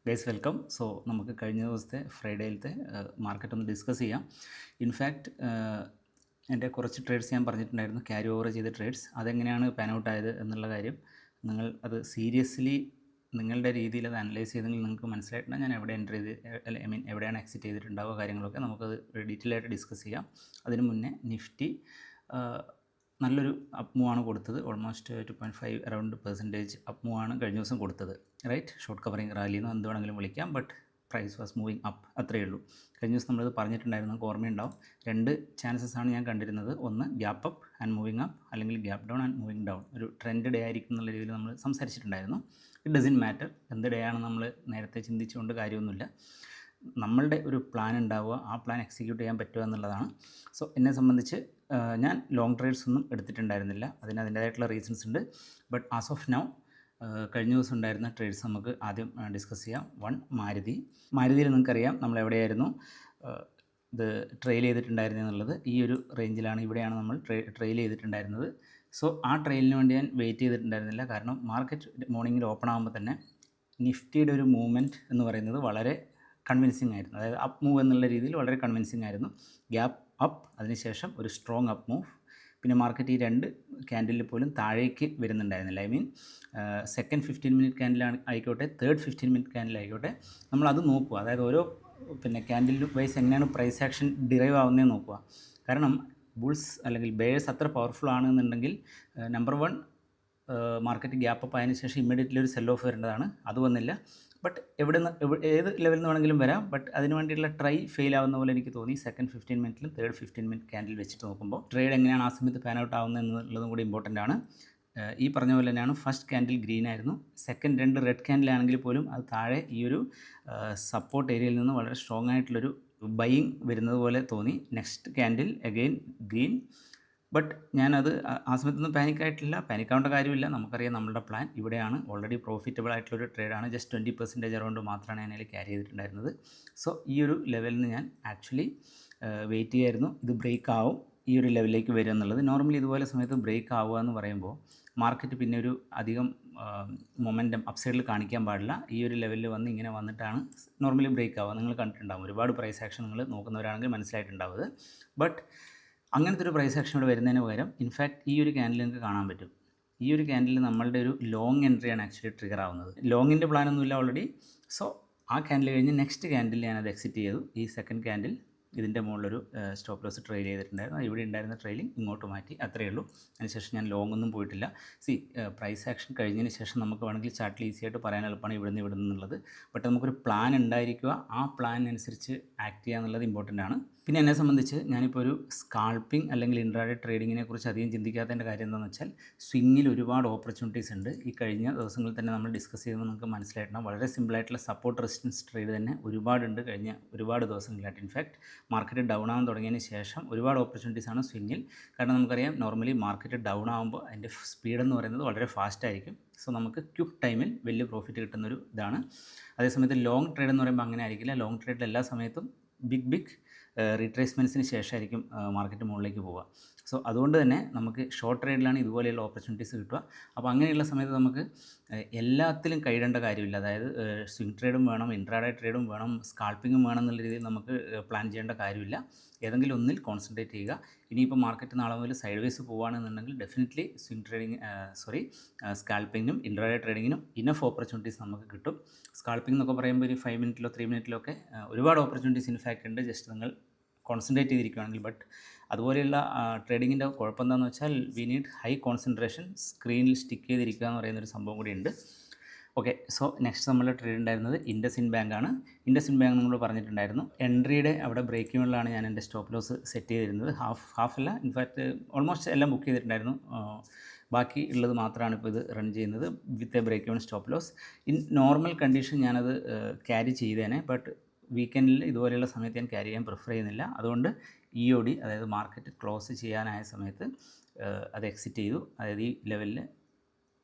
Guys welcome. So നമുക്ക് കഴിഞ്ഞ ദിവസത്തെ ഫ്രൈഡേയിലത്തെ മാർക്കറ്റ് ഒന്ന് ഡിസ്കസ് ചെയ്യാം. ഇൻഫാക്റ്റ് എൻ്റെ കുറച്ച് ട്രേഡ്സ് ഞാൻ പറഞ്ഞിട്ടുണ്ടായിരുന്നു, ക്യാരി ഓവർ ചെയ്ത ട്രേഡ്സ്. അതെങ്ങനെയാണ് പാൻ ഔട്ട് ആയത് എന്നുള്ള കാര്യം നിങ്ങൾ അത് സീരിയസ്ലി നിങ്ങളുടെ രീതിയിൽ അത് അനലൈസ് ചെയ്തെങ്കിൽ നിങ്ങൾക്ക് മനസ്സിലായിട്ടുണ്ട് ഞാൻ എവിടെ എൻ്റർ ചെയ്ത് എവിടെയാണ് എക്സിറ്റ് ചെയ്തിട്ടുണ്ടാവുക കാര്യങ്ങളൊക്കെ നമുക്കത് ഡീറ്റെയിൽ ആയിട്ട് ഡിസ്കസ് ചെയ്യാം. അതിന് മുന്നേ നിഫ്റ്റി നല്ലൊരു അപ്പ് മൂവ് ആണ് കൊടുത്തത്. Almost 2.5 around percentage up move ആണ് കഴിഞ്ഞ ദിവസം കൊടുത്തത്. റൈറ്റ്, ഷോർട്ട് കവറിങ് റാലി എന്ന് എന്ത് വേണമെങ്കിലും വിളിക്കാം, but price was moving up, അത്രയേ ഉള്ളൂ. കഴിഞ്ഞ ദിവസം നമ്മളത് പറഞ്ഞിട്ടുണ്ടായിരുന്നു, നമുക്ക് ഓർമ്മയുണ്ടാവും. രണ്ട് ചാൻസസ് ആണ് ഞാൻ കണ്ടിരുന്നത്. ഒന്ന് gap up and moving up, അല്ലെങ്കിൽ gap down and moving down. ഒരു ട്രെൻഡ് ഡേ ആയിരിക്കും എന്നുള്ള രീതിയിൽ നമ്മൾ സംസാരിച്ചിട്ടുണ്ടായിരുന്നു. ഇറ്റ് ഡസൻ മാറ്റർ എന്ത് ഡേ ആണ് നമ്മൾ നേരത്തെ ചിന്തിച്ചുകൊണ്ട് കാര്യമൊന്നുമില്ല. നമ്മളുടെ ഒരു പ്ലാൻ ഉണ്ടാവുക, ആ പ്ലാൻ എക്സിക്യൂട്ട് ചെയ്യാൻ പറ്റുക എന്നുള്ളതാണ്. സോ എന്നെ സംബന്ധിച്ച് ഞാൻ ലോങ് ട്രേഡ്സ് ഒന്നും എടുത്തിട്ടുണ്ടായിരുന്നില്ല. അതിൻ്റേതായിട്ടുള്ള റീസൺസ് ഉണ്ട്. ബട്ട് ആസ് ഓഫ് നൗ കഴിഞ്ഞ ദിവസം ഉണ്ടായിരുന്ന ട്രേഡ്സ് നമുക്ക് ആദ്യം ഡിസ്കസ് ചെയ്യാം. വൺ, മാരുതിയിൽ നിങ്ങൾക്കറിയാം നമ്മൾ എവിടെയായിരുന്നു ഇത് ട്രെയിൽ ചെയ്തിട്ടുണ്ടായിരുന്നത് എന്നുള്ളത്. ഈ ഒരു റേഞ്ചിലാണ്, ഇവിടെയാണ് നമ്മൾ ട്രെയിൽ ചെയ്തിട്ടുണ്ടായിരുന്നത്. സോ ആ ട്രെയിലിന് വേണ്ടി ഞാൻ വെയിറ്റ് ചെയ്തിട്ടുണ്ടായിരുന്നില്ല. കാരണം മാർക്കറ്റ് മോർണിംഗിൽ ഓപ്പൺ ആകുമ്പോൾ തന്നെ നിഫ്റ്റിയുടെ ഒരു മൂവ്മെൻറ്റ് എന്ന് പറയുന്നത് വളരെ കൺവിൻസിങ് ആയിരുന്നു. അതായത് അപ്പ് മൂവ് എന്നുള്ള രീതിയിൽ വളരെ കൺവിൻസിങ് ആയിരുന്നു. ഗ്യാപ്പ് അപ്പ്, അതിനുശേഷം ഒരു സ്ട്രോങ് അപ്പ് മൂവ്. പിന്നെ മാർക്കറ്റ് ഈ രണ്ട് ക്യാൻഡിലിൽ പോലും താഴേക്ക് വരുന്നുണ്ടായിരുന്നില്ല. ഐ മീൻ സെക്കൻഡ് 15 മിനിറ്റ് ക്യാൻഡിലാണ് ആയിക്കോട്ടെ, തേർഡ് 15 മിനിറ്റ് ക്യാൻഡിലായിക്കോട്ടെ, നമ്മളത് നോക്കുക. അതായത് ഓരോ ക്യാൻഡിൽ വൈസ് എങ്ങനെയാണ് പ്രൈസ് ആക്ഷൻ ഡിറൈവ് ആവുന്നതെന്ന് നോക്കുക. കാരണം ബുൾസ് അല്ലെങ്കിൽ ബേഴ്സ് അത്ര പവർഫുൾ ആണെന്നുണ്ടെങ്കിൽ number one, market gap up ആയതിനു ശേഷം ഇമ്മീഡിയറ്റ്ലി ഒരു സെൽ ഓഫ് വരേണ്ടതാണ്. അത് വന്നില്ല. ബട്ട് ഏത് ലെവലിൽ നിന്ന് വേണമെങ്കിലും വരാം. ബട്ട് അതിന് വേണ്ടിയിട്ടുള്ള ട്രൈ ഫെയിൽ ആവുന്ന പോലെ എനിക്ക് തോന്നി. സെക്കൻഡ് 15 മിനിറ്റിലും തേർഡ് 15 മിനിറ്റ് ക്യാൻഡിൽ വെച്ചിട്ട് നോക്കുമ്പോൾ ട്രേഡ് എങ്ങനെയാണ് ആ സമയത്ത് പാൻ ഔട്ട് ആവുന്നത് എന്നുള്ളതും കൂടി ഇമ്പോർട്ടൻ്റ് ആണ്. ഈ പറഞ്ഞ പോലെ തന്നെയാണ് ഫസ്റ്റ് ക്യാൻഡിൽ ഗ്രീൻ ആയിരുന്നു. സെക്കൻഡ് രണ്ട് റെഡ് ക്യാൻഡിലാണെങ്കിൽ പോലും അത് താഴെ ഈ ഒരു സപ്പോർട്ട് ഏരിയയിൽ നിന്ന് വളരെ സ്ട്രോങ് ആയിട്ടുള്ളൊരു ബൈയിങ് വരുന്നത് പോലെ തോന്നി. Next candle again green. But ഞാനത് ആ സമയത്തൊന്നും പാനിക്കാവേണ്ട കാര്യമില്ല. നമുക്കറിയാം നമ്മളുടെ പ്ലാൻ ഇവിടെയാണ്. ഓൾറെഡി പ്രോഫിറ്റബിൾ ആയിട്ടുള്ളൊരു ട്രേഡാണ്. ജസ്റ്റ് 20% അറൗണ്ട് മാത്രമാണ് ഞാൻ അതിൽ ക്യാരി ചെയ്തിട്ടുണ്ടായിരുന്നത്. സോ ഈ ഒരു ലെവലിൽ നിന്ന് ഞാൻ ആക്ച്വലി വെയിറ്റ് ചെയ്യായിരുന്നു. ഇത് ബ്രേക്ക് ആവും, ഈ ഒരു ലെവലിലേക്ക് വരും എന്നുള്ളത്. നോർമലി ഇതുപോലെ സമയത്ത് ബ്രേക്ക് ആവുക എന്ന് പറയുമ്പോൾ മാർക്കറ്റ് പിന്നെ ഒരു അധികം മൊമെൻറ്റം അപ്സൈഡിൽ കാണിക്കാൻ പാടില്ല. ഈ ഒരു ലെവലിൽ വന്ന് ഇങ്ങനെ വന്നിട്ടാണ് നോർമലി ബ്രേക്ക് ആവുക. നിങ്ങൾ കണ്ടിട്ടുണ്ടാകും, ഒരുപാട് പ്രൈസ് ആക്ഷൻ നിങ്ങൾ നോക്കുന്നവരാണെങ്കിൽ മനസ്സിലായിട്ടുണ്ടാവുന്നത്. ബട്ട് അങ്ങനത്തെ ഒരു പ്രൈസ് ആക്ഷൻ ഇവിടെ വരുന്നതിന് പകരം ഇൻഫാക്റ്റ് ഈ ഒരു ക്യാൻഡിൽ നിങ്ങൾക്ക് കാണാൻ പറ്റും. ഈ ഒരു ക്യാൻഡിൽ നമ്മളുടെ ഒരു ലോങ് എൻട്രിയാണ് ആക്ച്വലി ട്രിഗർ ആവുന്നത്. ലോങ്ങിൻ്റെ പ്ലാനൊന്നുമില്ല ഓൾറെഡി. സോ ആ ക്യാൻഡിൽ കഴിഞ്ഞ് നെക്സ്റ്റ് ക്യാൻഡിൽ ഞാനത് എക്സിറ്റ് ചെയ്തു. ഈ സെക്കൻഡ് ക്യാൻഡിൽ ഇതിൻ്റെ മുകളിലൊരു സ്റ്റോപ്പ് ലോസ് ട്രെയിൽ ചെയ്തിട്ടുണ്ടായിരുന്നു. ഇവിടെ ഉണ്ടായിരുന്ന ട്രെയിലിംഗ് ഇങ്ങോട്ട് മാറ്റി, അത്രയേ ഉള്ളൂ. അതിനുശേഷം ഞാൻ ലോങ് ഒന്നും പോയിട്ടില്ല. പ്രൈസ് ആക്ഷൻ കഴിഞ്ഞതിന് ശേഷം നമുക്ക് വേണമെങ്കിൽ ചാർട്ടിൽ ഈസി ആയിട്ട് പറയാൻ എളുപ്പമാണ് ഇവിടെ നിന്നുള്ളത്. ബട്ട് നമുക്കൊരു പ്ലാൻ ഉണ്ടായിരിക്കുക, ആ പ്ലാനിനനുസരിച്ച് ആക്ട് ചെയ്യുക എന്നുള്ളത് ഇമ്പോർട്ടൻ്റ് ആണ്. പിന്നെ എന്നെ സംബന്ധിച്ച് ഞാനിപ്പോൾ ഒരു സ്കാൾപ്പിംഗ് അല്ലെങ്കിൽ ഇൻട്രാഡേ ട്രേഡിങ്ങിനെ കുറിച്ച് അധികം ചിന്തിക്കാത്തതിൻ്റെ കാര്യം എന്താണെന്ന് വെച്ചാൽ, സ്വിങ്ങിൽ ഒരുപാട് ഓപ്പർച്യൂണിറ്റീസ് ഉണ്ട്. ഈ കഴിഞ്ഞ ദിവസങ്ങളിൽ തന്നെ നമ്മൾ ഡിസ്കസ് ചെയ്യുമ്പോൾ നമുക്ക് മനസ്സിലായിട്ടുണ്ട്, വളരെ സിമ്പിളായിട്ടുള്ള സപ്പോർട്ട് റെസിസ്റ്റൻസ് ട്രേഡ് തന്നെ ഒരുപാടുണ്ട് കഴിഞ്ഞ ഒരുപാട് ദിവസങ്ങളിലായിട്ട്. ഇൻഫാക്റ്റ് മാർക്കറ്റ് ഡൗൺ ആവാൻ തുടങ്ങിയതിന് ശേഷം ഒരുപാട് ഓപ്പർച്യൂണിറ്റീസാണ് സ്വിങ്ങിൽ. കാരണം നമുക്കറിയാം നോർമലി മാർക്കറ്റ് ഡൗൺ ആകുമ്പോൾ അതിൻ്റെ സ്പീഡ് എന്ന് പറയുന്നത് വളരെ ഫാസ്റ്റ് ആയിരിക്കും. സോ നമുക്ക് ക്വിക്ക് ടൈമിൽ വലിയ പ്രോഫിറ്റ് കിട്ടുന്നൊരു ഇതാണ്. അതേസമയത്ത് ലോങ് ട്രേഡ് എന്ന് പറയുമ്പോൾ അങ്ങനെ ആയിരിക്കില്ല. ലോങ് ട്രേഡിൽ എല്ലാ സമയത്തും ബിഗ് റീട്രേസ്മെൻറ്റ്സിന് ശേഷമായിരിക്കും മാർക്കറ്റ് മുകളിലേക്ക് പോവുക. സോ അതുകൊണ്ട് തന്നെ നമുക്ക് ഷോർട്ട് ട്രേഡിലാണ് ഇതുപോലെയുള്ള ഓപ്പർച്യൂണിറ്റീസ് കിട്ടുക. അപ്പോൾ അങ്ങനെയുള്ള സമയത്ത് നമുക്ക് എല്ലാത്തിലും കൈയിടേണ്ട കാര്യമില്ല. അതായത് സ്വിംഗ് ട്രേഡും വേണം, ഇൻട്രാഡേ ട്രേഡും വേണം, സ്കാൾപ്പിങ്ങും വേണം എന്നുള്ള രീതിയിൽ നമുക്ക് പ്ലാൻ ചെയ്യേണ്ട കാര്യമില്ല. ഏതെങ്കിലും ഒന്നിൽ കോൺസെൻട്രേറ്റ് ചെയ്യുക. ഇനിയിപ്പോൾ മാർക്കറ്റ് നാളെ മുതൽ സൈഡ് വേസ് പോവുകയാണെന്നുണ്ടെങ്കിൽ ഡെഫിനറ്റ്ലി സ്കാൽപ്പിങ്ങിനും ഇൻട്രാഡേ ട്രേഡിങ്ങിനും ഇനഫ് ഓപ്പർച്യൂണിറ്റീസ് നമുക്ക് കിട്ടും. സ്കാൾപ്പിംഗ് എന്നൊക്കെ പറയുമ്പോൾ ഒരു 5 മിനിറ്റിലോ 3 മിനിറ്റിലോ ഒക്കെ ഒരുപാട് ഓപ്പർച്യൂണിറ്റീസ് ഇൻഫാക്റ്റ് ഉണ്ട്, ജസ്റ്റ് നിങ്ങൾ കോൺസെൻട്രേറ്റ് ചെയ്തിരിക്കുകയാണെങ്കിൽ. ബട്ട് അതുപോലെയുള്ള ട്രേഡിങ്ങിൻ്റെ കുഴപ്പം എന്താണെന്ന് വെച്ചാൽ വി നീഡ് ഹൈ കോൺസെൻട്രേഷൻ, സ്ക്രീനിൽ സ്റ്റിക്ക് ചെയ്തിരിക്കുക എന്ന് പറയുന്നൊരു സംഭവം കൂടി ഉണ്ട്. ഓക്കെ, സോ നെക്സ്റ്റ് നമ്മളുടെ ട്രേഡ് ഉണ്ടായിരുന്നത് ഇൻഡസ്ഇൻഡ് ബാങ്ക് ആണ്. ഇൻഡസ്ഇൻഡ് ബാങ്ക് നമ്മൾ പറഞ്ഞിട്ടുണ്ടായിരുന്നു, എൻട്രിയുടെ അവിടെ ബ്രേക്കിങ്ങിലാണ് ഞാൻ എൻ്റെ സ്റ്റോപ്പ് ലോസ് സെറ്റ് ചെയ്തിരുന്നത്. ഹാഫ് അല്ല, ഇൻഫാക്റ്റ് ഓൾമോസ്റ്റ് എല്ലാം ബുക്ക് ചെയ്തിട്ടുണ്ടായിരുന്നു. ബാക്കി ഉള്ളത് മാത്രമാണ് ഇപ്പോൾ ഇത് റൺ ചെയ്യുന്നത് with a break on stop loss. In normal condition ഞാനത് ക്യാരി ചെയ്തേനെ. ബട്ട് വീക്കെൻഡിൽ ഇതുപോലെയുള്ള സമയത്ത് ഞാൻ ക്യാരി ചെയ്യാൻ പ്രിഫർ ചെയ്യുന്നില്ല. അതുകൊണ്ട് EOD, അതായത് മാർക്കറ്റ് ക്ലോസ് ചെയ്യാനായ സമയത്ത് അത് എക്സിറ്റ് ചെയ്തു. അതായത് ഈ ലെവലിൽ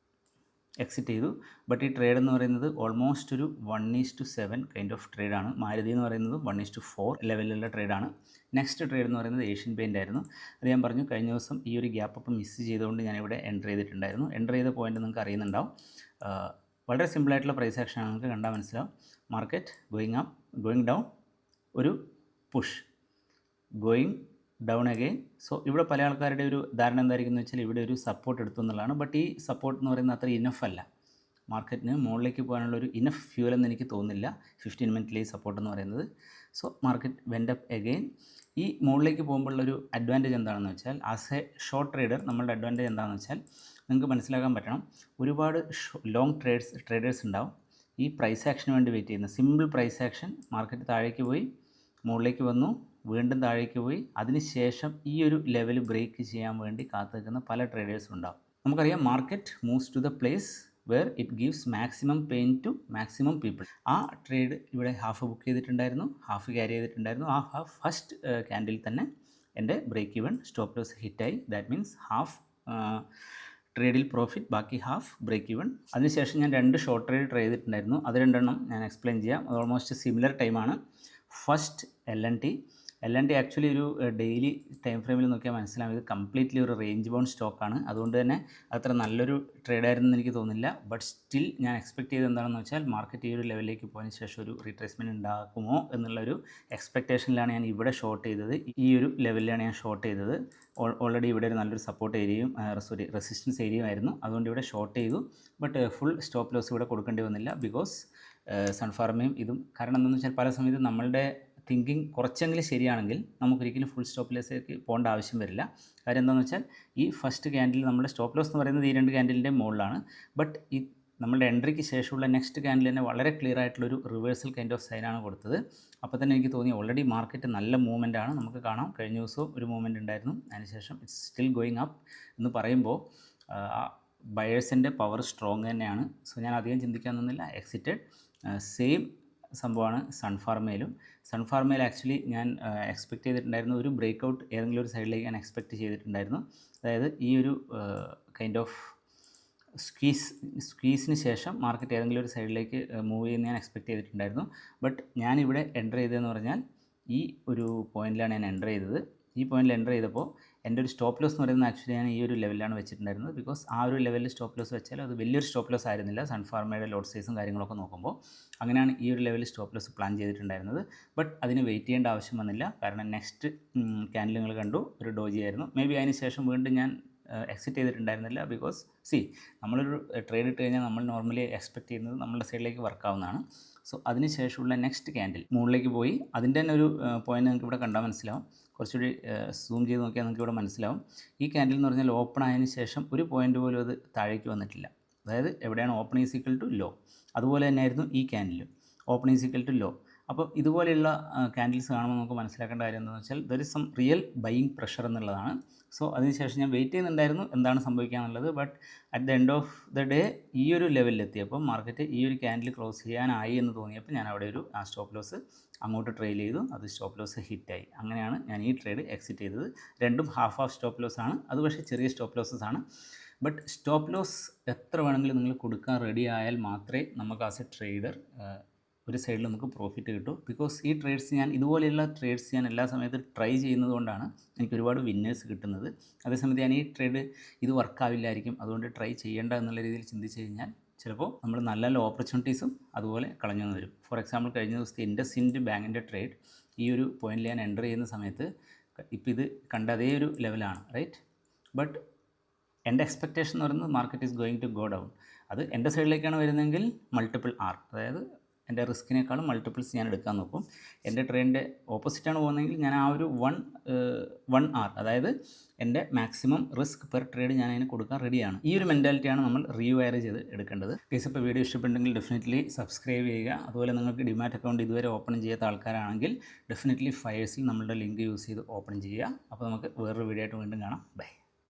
എക്സിറ്റ് ചെയ്തു. ബട്ട് ഈ ട്രേഡ് എന്ന് പറയുന്നത് ഓൾമോസ്റ്റ് ഒരു 1:7 കൈൻഡ് ഓഫ് ട്രേഡാണ്. മാരുതി എന്ന് പറയുന്നത് 1:4 ലെവലിലുള്ള ട്രേഡാണ്. നെക്സ്റ്റ് ട്രേഡ് എന്ന് പറയുന്നത് ഏഷ്യൻ പെയിൻ്റ് ആയിരുന്നു. അത് ഞാൻ പറഞ്ഞു, കഴിഞ്ഞ ദിവസം ഈ ഒരു ഗ്യാപ്പ് അപ്പം മിസ് ചെയ്തുകൊണ്ട് ഞാനിവിടെ എൻ്റർ ചെയ്തിട്ടുണ്ടായിരുന്നു. എൻ്റർ ചെയ്ത പോയിൻ്റ് നിങ്ങൾക്ക് അറിയുന്നുണ്ടാവും. വളരെ സിമ്പിളായിട്ടുള്ള പ്രൈസ് ആക്ഷൻ നിങ്ങൾക്ക് കണ്ടാൽ മനസ്സിലാവും. മാർക്കറ്റ് ഗോയിങ് ഡൗൺ, ഒരു push, going down again. So ഇവിടെ പല ആൾക്കാരുടെ ഒരു ധാരണ എന്തായിരിക്കും എന്ന് വെച്ചാൽ ഇവിടെ ഒരു സപ്പോർട്ട് എടുത്തു എന്നുള്ളതാണ്. ബട്ട് ഈ സപ്പോർട്ട് എന്ന് പറയുന്നത് അത്ര ഇനഫ് അല്ല. മാർക്കറ്റിന് മുകളിലേക്ക് പോകാനുള്ള ഒരു ഇനഫ് ഫ്യൂൽ എന്ന് എനിക്ക് തോന്നുന്നില്ല 15 മിനിറ്റിലെ സപ്പോർട്ട് എന്ന് പറയുന്നത്. So market went up again. ഈ മുകളിലേക്ക് പോകുമ്പോഴുള്ളൊരു അഡ്വാൻറ്റേജ് എന്താണെന്ന് വെച്ചാൽ, ആസ് എ ഷോർട്ട് ട്രേഡർ നമ്മളുടെ അഡ്വാൻറ്റേജ് എന്താണെന്ന് വെച്ചാൽ നിങ്ങൾക്ക് മനസ്സിലാക്കാൻ പറ്റണം, ഒരുപാട് ലോങ് ട്രേഡേഴ്സ് ഉണ്ടാവും ഈ പ്രൈസ് ആക്ഷന് വേണ്ടി വെയിറ്റ് ചെയ്യുന്നത്. സിമ്പിൾ പ്രൈസ് ആക്ഷൻ, മാർക്കറ്റ് താഴേക്ക് പോയി മുകളിലേക്ക് വന്നു, വീണ്ടും താഴേക്ക് പോയി, അതിനുശേഷം ഈ ഒരു ലെവൽ ബ്രേക്ക് ചെയ്യാൻ വേണ്ടി കാത്തു നിൽക്കുന്ന പല ട്രേഡേഴ്സും ഉണ്ടാവും. നമുക്കറിയാം market moves to the place where it gives maximum pain to maximum people. ആ ട്രേഡ് ഇവിടെ ഹാഫ് ബുക്ക് ചെയ്തിട്ടുണ്ടായിരുന്നു, ഹാഫ് ക്യാരി ചെയ്തിട്ടുണ്ടായിരുന്നു. ആ ഫസ്റ്റ് ക്യാൻഡിൽ തന്നെ എൻ്റെ ബ്രേക്ക് ഈവൻ സ്റ്റോപ്പ് ലോസ് ഹിറ്റായി. ദാറ്റ് മീൻസ് ഹാഫ് ട്രേഡിൽ പ്രോഫിറ്റ്, ബാക്കി ഹാഫ് ബ്രേക്ക് ഈവൻ. അതിനുശേഷം ഞാൻ 2 ഷോർട്ട് ട്രേഡ് ട്രൈ ചെയ്തിട്ടുണ്ടായിരുന്നു. അത് 2 ഞാൻ എക്സ്പ്ലെയിൻ ചെയ്യാം. അത് ഓൾമോസ്റ്റ് സിമിലർ ടൈമാണ്. ഫസ്റ്റ് L&T ആക്ച്വലി ഒരു ഡെയിലി ടൈം ഫ്രെയിമിൽ നോക്കിയാൽ മനസ്സിലാവും ഇത് കംപ്ലീറ്റ്ലി ഒരു റേഞ്ച് ബൗണ്ട് സ്റ്റോക്കാണ്. അതുകൊണ്ട് തന്നെ അത്ര നല്ലൊരു ട്രേഡായിരുന്നു എനിക്ക് തോന്നുന്നില്ല. ബട്ട് സ്റ്റിൽ ഞാൻ എക്സ്പെക്ട് ചെയ്തത് എന്താണെന്ന് വെച്ചാൽ മാർക്കറ്റ് ഈ ഒരു ലെവലിലേക്ക് പോയതിന് ശേഷം ഒരു റീട്രേസ്മെൻറ്റ് ഉണ്ടാക്കുമോ എന്നുള്ളൊരു എക്സ്പെക്റ്റേഷനിലാണ് ഞാൻ ഇവിടെ ഷോർട്ട് ചെയ്തത്. ഈ ഒരു ലെവലിലാണ് ഞാൻ ഷോർട്ട് ചെയ്തത്. ഓൾറെഡി ഇവിടെ ഒരു നല്ലൊരു സപ്പോർട്ട് ഏരിയയും റെസിസ്റ്റൻസ് ഏരിയയും ആയിരുന്നു. അതുകൊണ്ട് ഇവിടെ ഷോർട്ട് ചെയ്തു. ബട്ട് ഫുൾ സ്റ്റോപ്പ് ലോസ് ഇവിടെ കൊടുക്കേണ്ടി വന്നില്ല. ബിക്കോസ് സൺഫാർമയും ഇതും, കാരണം എന്താണെന്ന് വെച്ചാൽ പല സമയത്ത് നമ്മളുടെ തിങ്കിങ് കുറച്ചെങ്കിലും ശരിയാണെങ്കിൽ നമുക്കൊരിക്കലും ഫുൾ സ്റ്റോപ്പ് ലോസിലേക്ക് പോകേണ്ട ആവശ്യം വരില്ല. കാര്യം എന്താണെന്ന് വെച്ചാൽ ഈ ഫസ്റ്റ് ക്യാൻഡിൽ നമ്മുടെ സ്റ്റോപ്പ് ലോസ് എന്ന് പറയുന്നത് ഈ 2 ക്യാൻഡിലിൻ്റെ മുകളിലാണ്. ബട്ട് ഈ നമ്മുടെ എൻട്രിക്ക് ശേഷമുള്ള നെക്സ്റ്റ് ക്യാൻഡിൽ തന്നെ വളരെ ക്ലിയർ ആയിട്ടുള്ളൊരു റിവേഴ്സൽ കൈൻഡ് ഓഫ് സൈനാണ് കൊടുത്തത്. അപ്പോൾ തന്നെ എനിക്ക് തോന്നി ഓൾറെഡി മാർക്കറ്റ് നല്ല മൂവ്മെൻ്റ് ആണ്. നമുക്ക് കാണാം കഴിഞ്ഞ ദിവസവും ഒരു മൂവ്മെൻറ്റ് ഉണ്ടായിരുന്നു. അതിനുശേഷം ഇറ്റ്സ് സ്റ്റിൽ ഗോയിങ് അപ്പ് എന്ന് പറയുമ്പോൾ ബയേഴ്സിൻ്റെ പവർ സ്ട്രോങ് തന്നെയാണ്. സോ ഞാൻ അധികം ചിന്തിക്കാൻ നിന്നില്ല, എക്സിറ്റഡ്. സെയിം സംഭവമാണ് സൺഫാർമയിൽ ആക്ച്വലി ഞാൻ എക്സ്പെക്റ്റ് ചെയ്തിട്ടുണ്ടായിരുന്നു ഒരു ബ്രേക്ക് ഔട്ട് ഏതെങ്കിലും ഒരു സൈഡിലേക്ക് ഞാൻ എക്സ്പെക്റ്റ് ചെയ്തിട്ടുണ്ടായിരുന്നു. അതായത് ഈ ഒരു കൈൻഡ് ഓഫ് സ്ക്വീസിന് ശേഷം മാർക്കറ്റ് ഏതെങ്കിലും ഒരു സൈഡിലേക്ക് മൂവ് ചെയ്യുന്ന ഞാൻ എക്സ്പെക്റ്റ് ചെയ്തിട്ടുണ്ടായിരുന്നു. ബട്ട് ഞാനിവിടെ എൻ്റർ ചെയ്തതെന്ന് പറഞ്ഞാൽ ഈ ഒരു പോയിന്റിലാണ് ഞാൻ എൻ്റർ ചെയ്തത്. ഈ പോയിന്റിൽ എൻ്റർ ചെയ്തപ്പോൾ എൻ്റെ ഒരു സ്റ്റോപ്പ് ലോസ് എന്ന് പറയുന്നത് ആക്ച്വലി ഞാൻ ഈ ഒരു ലെവലിലാണ് വെച്ചിട്ടുണ്ടായിരുന്നത്. ബിക്കോസ് ആ ഒരു ലെവലിൽ സ്റ്റോപ്പ് ലോസ് വെച്ചാൽ അത് വലിയൊരു സ്റ്റോപ്പ് ലോസ് ആയിരുന്നില്ല സൺഫാർമയുടെ ലോഡ് സൈസും കാര്യങ്ങളൊക്കെ നോക്കുമ്പോൾ. അങ്ങനെയാണ് ഈ ഒരു ലെവലിൽ സ്റ്റോപ്പ് ലോസ് പ്ലാൻ ചെയ്തിട്ടുണ്ടായിരുന്നത്. ബട്ട് അതിന് വെയിറ്റ് ചെയ്യേണ്ട ആവശ്യം വന്നില്ല. കാരണം നെക്സ്റ്റ് ക്യാൻഡിൽ നിങ്ങൾ കണ്ടു, ഒരു ഡോജി ആയിരുന്നു. മേ ബി അതിന് ശേഷം വീണ്ടും ഞാൻ എക്സിറ്റ് ചെയ്തിട്ടുണ്ടായിരുന്നില്ല. ബിക്കോസ് നമ്മളൊരു ട്രേഡ് ഇട്ട് കഴിഞ്ഞാൽ നമ്മൾ നോർമലി എക്സ്പെക്റ്റ് ചെയ്യുന്നത് നമ്മളുടെ സൈഡിലേക്ക് വർക്കാവുന്നതാണ്. സോ അതിന് ശേഷമുള്ള നെക്സ്റ്റ് ക്യാൻഡിൽ മുകളിലേക്ക് പോയി. അതിൻ്റെ തന്നെ ഒരു പോയിന്റ് നിങ്ങൾക്ക് ഇവിടെ കണ്ടാൽ മനസ്സിലാവും. കുറച്ചുകൂടി സൂം ചെയ്ത് നോക്കിയാൽ നിങ്ങൾക്ക് ഇവിടെ മനസ്സിലാവും. ഈ ക്യാൻഡിൽ എന്ന് പറഞ്ഞാൽ ഓപ്പൺ ആയതിനു ശേഷം ഒരു പോയിന്റ് പോലും അത് താഴേക്ക് വന്നിട്ടില്ല. അതായത് എവിടെയാണ് open is equal to low, അതുപോലെ തന്നെയായിരുന്നു ഈ ക്യാൻഡിലും open is equal to low. അപ്പോൾ ഇതുപോലെയുള്ള ക്യാൻഡിൽസ് കാണുമ്പോൾ നമുക്ക് മനസ്സിലാക്കേണ്ട കാര്യം എന്താണെന്ന് വെച്ചാൽ there is some real buying pressure എന്നുള്ളതാണ്. സോ അതിനുശേഷം ഞാൻ വെയിറ്റ് ചെയ്യുന്നുണ്ടായിരുന്നു എന്താണ് സംഭവിക്കുക എന്നുള്ളത്. But at the end of the day ഈ ഒരു ലെവലിലെത്തിയപ്പോൾ മാർക്കറ്റ് ഈ ഒരു ക്യാൻഡിൽ ക്ലോസ് ചെയ്യാനായി എന്ന് തോന്നിയപ്പോൾ ഞാൻ അവിടെ ഒരു സ്റ്റോപ്പ് ലോസ് അങ്ങോട്ട് ട്രെയിൽ ചെയ്തു. അത് സ്റ്റോപ്പ് ലോസ് ഹിറ്റായി. അങ്ങനെയാണ് ഞാൻ ഈ ട്രേഡ് എക്സിറ്റ് ചെയ്തത്. രണ്ടും ഹാഫ് സ്റ്റോപ്പ് ലോസ് ആണ്. അത് പക്ഷേ ചെറിയ സ്റ്റോപ്പ് ലോസസ് ആണ്. ബട്ട് സ്റ്റോപ്പ് ലോസ് എത്ര വേണമെങ്കിലും നിങ്ങൾ കൊടുക്കാൻ റെഡി ആയാൽ മാത്രമേ നമുക്ക് ആസ് എ ട്രേഡർ ഒരു സൈഡിൽ നമുക്ക് പ്രോഫിറ്റ് കിട്ടും. ബിക്കോസ് ഈ ട്രേഡ്സ് ഇതുപോലെയുള്ള ട്രേഡ്സ് ഞാൻ എല്ലാ സമയത്തും ട്രൈ ചെയ്യുന്നത് കൊണ്ടാണ് എനിക്ക് ഒരുപാട് വിന്നേഴ്സ് കിട്ടുന്നത്. അതേസമയത്ത് ഞാൻ ഈ ട്രേഡ് ഇത് വർക്കാവില്ലായിരിക്കും, അതുകൊണ്ട് ട്രൈ ചെയ്യേണ്ട എന്നുള്ള രീതിയിൽ ചിന്തിച്ച് കഴിഞ്ഞാൽ ചിലപ്പോൾ നമ്മൾ നല്ല നല്ല ഓപ്പർച്യൂണിറ്റീസും അതുപോലെ കളഞ്ഞു വരും. ഫോർ എക്സാമ്പിൾ കഴിഞ്ഞ ദിവസത്തെ ഇൻഡസ്ഇൻഡ് ബാങ്കിൻ്റെ ട്രേഡ് ഈ ഒരു പോയിന്റിൽ ഞാൻ എൻ്റർ ചെയ്യുന്ന സമയത്ത് ഇപ്പോൾ ഇത് കണ്ട അതേ ഒരു ലെവലാണ്, റൈറ്റ്? ബട്ട് എൻ്റെ എക്സ്പെക്റ്റേഷൻ എന്ന് പറയുന്നത് market is going to go down. അത് എൻ്റെ സൈഡിലേക്കാണ് വരുന്നതെങ്കിൽ മൾട്ടിപ്പിൾ ആർ, അതായത് എൻ്റെ റിസ്കിനേക്കാളും മൾട്ടിപ്പിൾസ് ഞാൻ എടുക്കാൻ നോക്കും. എൻ്റെ ട്രെയിനിൻ്റെ ഓപ്പോസിറ്റാണ് പോകുന്നതെങ്കിൽ ഞാൻ ആ ഒരു വൺ ആർ, അതായത് എൻ്റെ മാക്സിമം റിസ്ക് പെർ ട്രേഡ് ഞാൻ അതിന് കൊടുക്കാൻ റെഡിയാണ്. ഈ ഒരു മെൻറ്റാലിറ്റിയാണ് നമ്മൾ റീവയർ ചെയ്ത് എടുക്കേണ്ടത്. കേസ് ഇപ്പോൾ വീഡിയോ ഇഷ്ടപ്പെട്ടെങ്കിൽ ഡെഫിനറ്റ്ലി സബ്സ്ക്രൈബ് ചെയ്യുക. അതുപോലെ നിങ്ങൾക്ക് ഡിമാറ്റ് അക്കൗണ്ട് ഇതുവരെ ഓപ്പൺ ചെയ്യാത്ത ആൾക്കാരാണെങ്കിൽ ഡെഫിനറ്റ്ലി ഫയേഴ്സിൽ നമ്മളുടെ ലിങ്ക് യൂസ് ചെയ്ത് ഓപ്പൺ ചെയ്യുക. അപ്പോൾ നമുക്ക് വേറൊരു വീഡിയോ ആയിട്ട് വീണ്ടും കാണാം. ബൈ.